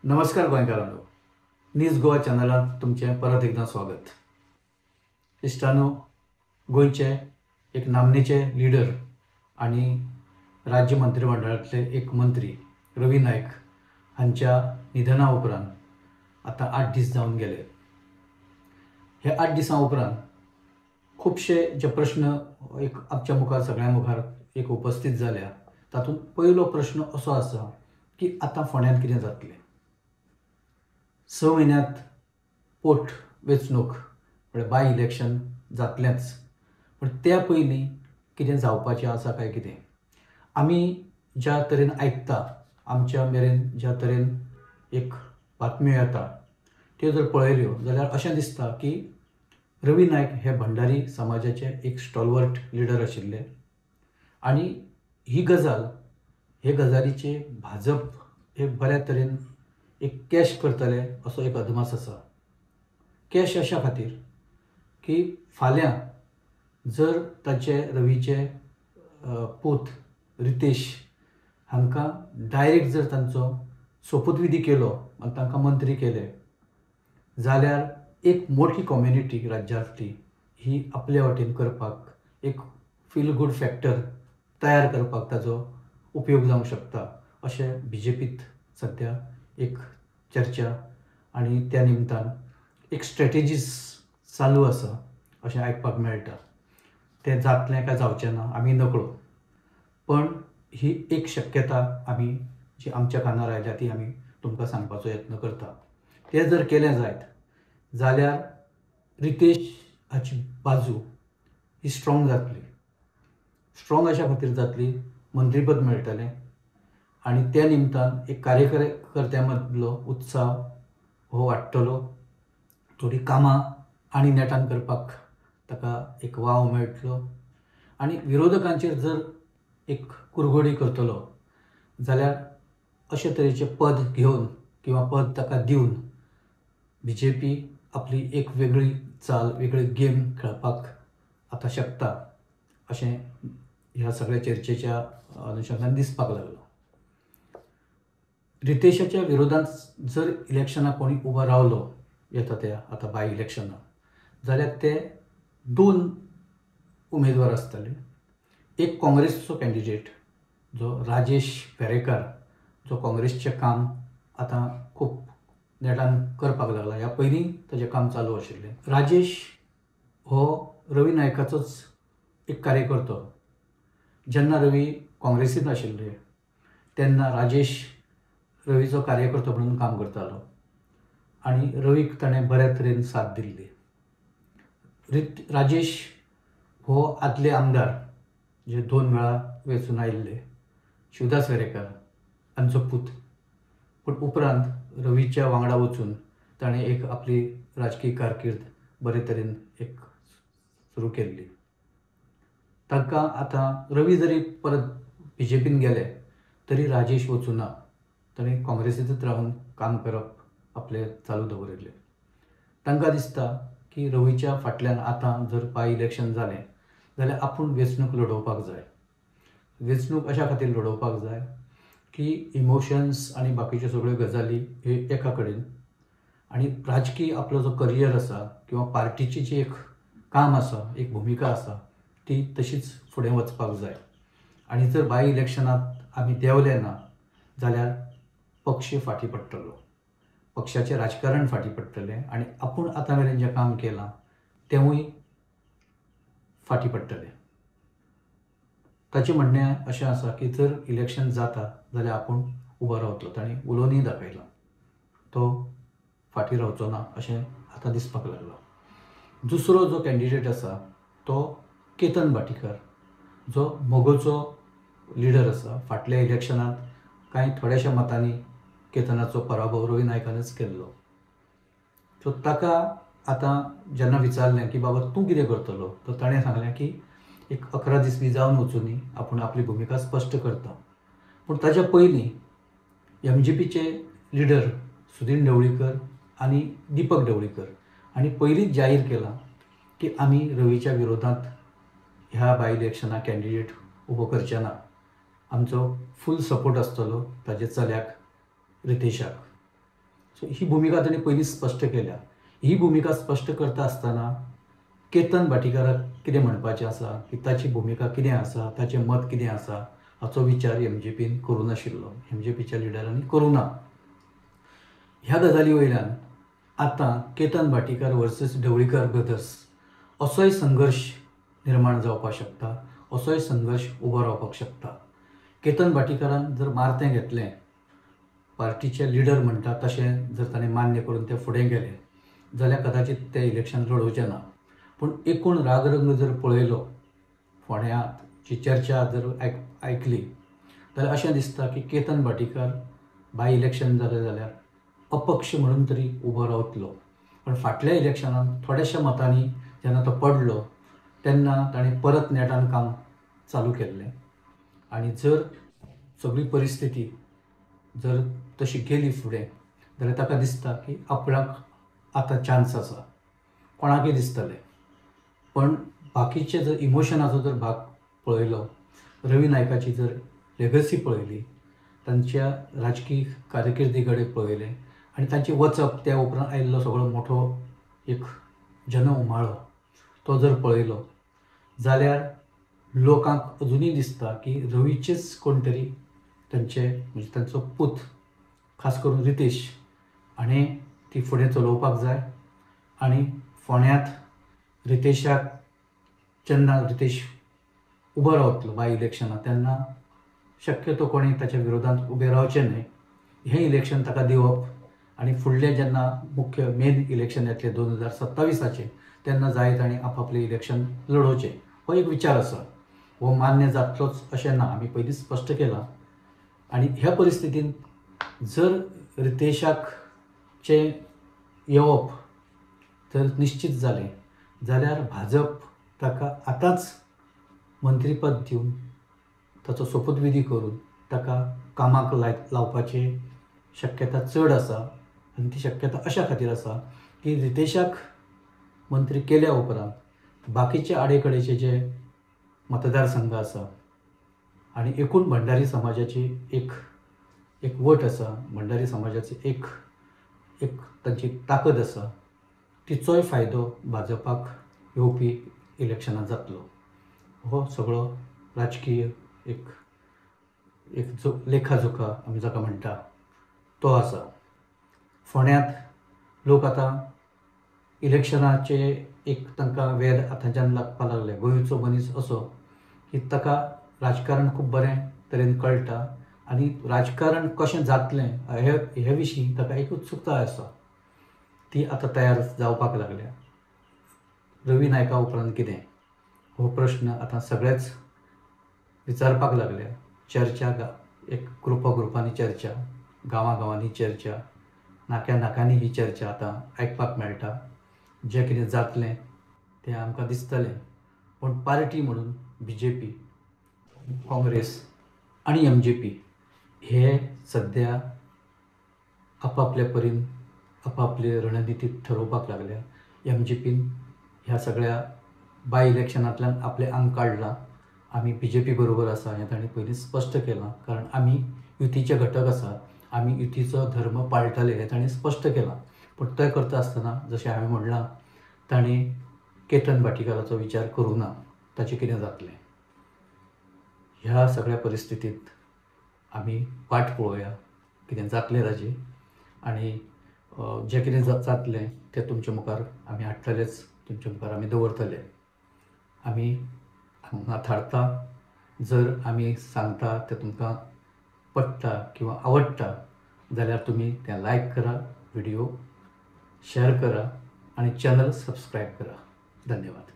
नमस्कार गोंयकारांनो, न्यूज गोवा चॅनलात तुमचें परत एकदा स्वागत. इश्टानो, गोंयचे एक नामनेचे लीडर आणि राज्य मंत्रिमंडळातले एक मंत्री रवी नाईक हांच्या निधना उपरांत आता 8 दीस जावन गेले. हे 8 दिसां उपरांत खुबशे जे प्रश्न एक आमच्या मुखार सगळ्यां मुखार एक उपस्थित जाल्या. तातूंत पयलो प्रश्न असो आसा की आतां फोंड्यान कितें जातलें. 6 म्हयन्यांत पोट वेंचणूक म्हणजे बाय इलेक्शन जातलेंच, पण त्या पयलीं कितें जावपाचें आसा काय कितें. आमी ज्या तरेन आयकता, आमच्या मेरेन ज्या तरेन एक बातम्यो येता त्यो जर पळयल्यो जाल्यार अशें दिसता की रवी नाईक हे भंडारी समाजाचे एक स्टॉलवर्ट लीडर आशिल्ले आनी ही गजाल हे गजालीचे भाजप हे बऱ्या तरेन एक कॅश करतले असो एक अदमास आसा. कॅश अशा खातीर की फाल्यां जर ताचे रवीचे पूत रितेश हांकां डायरेक्ट जर तांचो सोपूतविधी केलो आनी तांकां मंत्री केले जाल्यार एक मोठी कम्युनिटी राज्यांतली ही आपल्या वाटेन करपाक एक फील गूड फॅक्टर तयार करपाक ताचो उपयोग जावंक शकता अशें BJPत सद्या एक चर्चा आनी त्या निमतान एक स्ट्रॅटेजीस चालू आसा अशें आयकपाक मेळटा. तें जातलें काय जावचें ना आमी नकळो, पण ही एक शक्यता आमी जी आमच्या कानार आयल्या ती आमी तुमकां सांगपाचो यत्न करता. तें जर केलें जायत जाल्यार रितेश हाची बाजू ही स्ट्रॉंग जातली. स्ट्रॉंग अशा खातीर जातली मंत्रीपद मेळटलें आनी त्या निमतान एक कार्यकर्त्यां मदलो उत्साह हो वाडटलो. थोडी कामां आनी नेटान करपाक ताका एक वाव मेळटलो आनी विरोधकांचेर जर एक कुरघोडी करतलो जाल्यार अशे तरेचें पद घेवन किंवा पद ताका दिवन BJP आपली एक वेगळी चाल वेगळी गेम खेळपाक आतां शकता अशें ह्या सगळ्या चर्चेच्या अनुशंगान दिसपाक लागला. रितेशाच्या विरोधांत जर इलेक्शनाक कोणी उबो रावलो येता त्या आतां बाय इलेक्शनाक जाल्यार ते 2 उमेदवार आसतले. एक काँग्रेसचो कॅन्डिडेट जो राजेश वेरेकार जो काँग्रेसचें काम आतां खूब नेटान करपाक लागला. ह्या पयलीं ताचें काम चालू आशिल्लें. राजेश हो रवी नायकाचोच एक कार्यकर्तो. जेन्ना रवी काँग्रेसींत आशिल्ले तेन्ना राजेश रवीचो कार्यकर्तो म्हणून काम करतालो आनी रवीक ताणें बऱ्या तरेन साथ दिल्ली. राजेश हो आदले आमदार जे 2 वेळा वेंचून आयिल्ले शिवदास वेरेकार हांचो पूत, पूण उपरांत रवीच्या वांगडा वचून ताणें एक आपली राजकीय कारकीर्द बरे तरेन एक सुरू केल्ली. तांकां आतां रवी जरी परत BJPन गेले तरी राजेश वचूना. ताणें काँग्रेसींतूच रावन काम करप आपलें चालू दवरिल्लें. तांकां दिसता की रवीच्या फाटल्यान आतां जर बाय इलेक्शन जालें जाल्यार आपूण वेंचणूक लडोवपाक जाय. वेंचणूक अशा खातीर लडोवपाक जाय की इमोशन्स आनी बाकीच्यो सगळ्यो गजाली हे एका कडेन आनी राजकीय आपलो जो करियर आसा किंवा पार्टीची जी एक काम आसा एक भुमिका आसा ती तशीच फुडें वचपाक जाय. आनी जर बाय इलेक्शनांत आमी देंवले ना जाल्यार पक्ष फाटीं पडटलो, पक्षाचें राजकारण फाटीं पडटलें आनी आपूण आतां मेरेन जें काम केलां तेंवूय फाटीं पडटलें. ताचें म्हणणें अशें आसा की जर इलेक्शन जाता जाल्यार आपूण उबो रावतलो. ताणें उलोवनूय दाखयलां तो फाटीं रावचो ना अशें आतां दिसपाक लागलां. दुसरो जो कॅन्डिडेट आसा तो केतन भाटीकार जो मोगोचो लिडर आसा. फाटल्या इलेक्शनांत कांय थोड्याशा मतांनी केतनाचो पराभव रवी नायकानच केल्लो. सो ताका आतां जेन्ना विचारलें की बाबा तूं कितें करतलो तर ताणें सांगलें की एक 11 दीस बी जावन वचुनी आपूण आपली भुमिका स्पश्ट करता. पूण ताच्या पयलीं MGPचे लिडर सुदीन ढवळीकर आनी दिपक ढवळीकर हांणी पयलींच जाहीर केलां की आमी रवीच्या विरोधांत ह्या बाय इलेक्शनाक कॅन्डिडेट उबो करचे ना. आमचो फूल सपोर्ट आसतलो ताचे चल्याक रितेशाक. सो ही भुमिका ताणें पयलींच स्पश्ट केल्या. ही भुमिका स्पश्ट करता आसतना केतन भाटीकाराक कितें म्हणपाचें आसा, की ताची भुमिका कितें आसा, ताचें मत कितें आसा, हाचो विचार MJPन करूं नाशिल्लो, MJPच्या लिडरांनी करूं ना. ह्या गजाली वयल्यान आतां केतन भाटीकार वर्सेस ढवळीकर ब्रदर्स असोय संघर्श निर्माण जावपाक शकता, असोय संघर्श उबो रावपाक शकता. केतन भाटीकारान जर मारतें घेतलें, पार्टीचे लिडर म्हणटा तशें जर ताणें मान्य करून ते फुडें गेले जाल्यार कदाचित ते इलेक्शन लडोवचें ना. पूण एकूण रागरंग जर पळयलो, फोंड्यांची चर्चा जर आयकली जाल्यार अशें दिसता की केतन भाटीकार बाय इलेक्शन जालें जाल्यार अपक्ष म्हणून तरी उबो रावतलो. पण फाटल्या इलेक्शनान थोड्याशा मतांनी जेन्ना तो पडलो तेन्ना ताणें परत नेटान काम चालू केल्लें. आनी जर सगळी परिस्थिती जर तशी गेली फुडें जाल्यार ताका दिसता की आपणाक आतां चान्स आसा, कोणाकय दिसतलें. पण बाकीचे जर इमोशनाचो जर भाग पळयलो, रवी नायकाची जर लेगसी पळयली, तांच्या राजकीय कारकिर्दी कडेन पळयलें आनी तांची वचप त्या उपरांत आयिल्लो सगळो मोठो एक जनउमाळो तो जर पळयलो जाल्यार लोकांक अजुनूय दिसता की रवीचेच कोण तरी तांचे म्हणजे तांचो पूत खास करून रितेश हाणें ती फुडें चलोवपाक जाय. आनी फोंड्यांत रितेशाक जेन्ना रितेश उबो रावतलो बाय इलेक्शनाक तेन्ना शक्यतो कोणी ताच्या विरोधांत उबें रावचें न्हय. हें इलेक्शन ताका दिवप आनी फुडलें जेन्ना मुख्य मेन इलेक्शन येतलें 2027 तेन्ना जाय ताणें आपआपलें इलेक्शन लडोवचें, हो एक विचार आसा. हो मान्य जातलोच अशें ना, आमी पयलींच स्पश्ट केलां. आनी ह्या परिस्थितीन जर रितेशाकचें येवप जर निश्चित जालें जाल्यार भाजप ताका आतांच मंत्रीपद दिवन ताचो सोपूतविधी करून ताका कामाक लावपाची शक्यता चड आसा. आनी ती शक्यता अशा खातीर आसा की रितेशाक मंत्री केल्या उपरांत बाकीचे आडेकडेचे जे मतदारसंघ आसा आनी एकूण भंडारी समाजाची एक वट आसा, भंडारी समाजाची एक तांची ताकद आसा, तिचोय फायदो भाजपाक येवपी इलेक्शनांत जातलो. हो सगळो राजकीय एक जो लेखाजोखा आमी जाका म्हणटा तो आसा. फोंड्यांत लोक आतां इलेक्शनाचे एक तांकां वेध आतांच्यान लागपाक लागले. गोंयचो मनीस असो की ताका राजकारण खूब बरें तरेन कळटा आनी राजकारण कशें जातलें हे विशीं ताका एक उत्सुकताय आसा, ती आतां तयार जावपाक लागल्या. रवी नायका उपरांत कितें हो प्रश्न आतां सगळेच विचारपाक लागल्या. चर्चा एक ग्रुपांनी चर्चा, गांवांनी चर्चा, नाक्या नाक्यांनी ही चर्चा आतां आयकपाक मेळटा. जें कितें जातलें तें आमकां दिसतलें. पूण पार्टी म्हणून BJP, काँग्रेस आनी MJP हे सद्या आपापल्या परीन आपापले रणनिती ठरोवपाक लागल्या. MJPन ह्या सगळ्या बाय इलेक्शनांतल्यान आपलें आंग काडलां. आमी BJP बरोबर आसा हें ताणें पयलींच स्पश्ट केलां, कारण आमी युतीचे घटक आसात, आमी युतीचो धर्म पाळटले हें ताणें स्पश्ट केलां. पूण तें करता आसतना जशें हांवें म्हणलां ताणें केतन भाटीकाराचो विचार करूं ना, ताचें कितें जातलें. ह्या सगळ्या परिस्थितींत आमी वाट पळोवया कितें जातलें ताजें. आनी जें कितें जातलें तें तुमच्या मुखार आमी हाडटलेच, तुमच्या मुखार आमी दवरतले. आमी हांगा थारता, जर आमी सांगता तें तुमकां पडटा किंवा आवडटा जाल्यार तुमी तें लायक करा, व्हिडिओ शेअर करा आनी चॅनल सबस्क्रायब करा. धन्यवाद.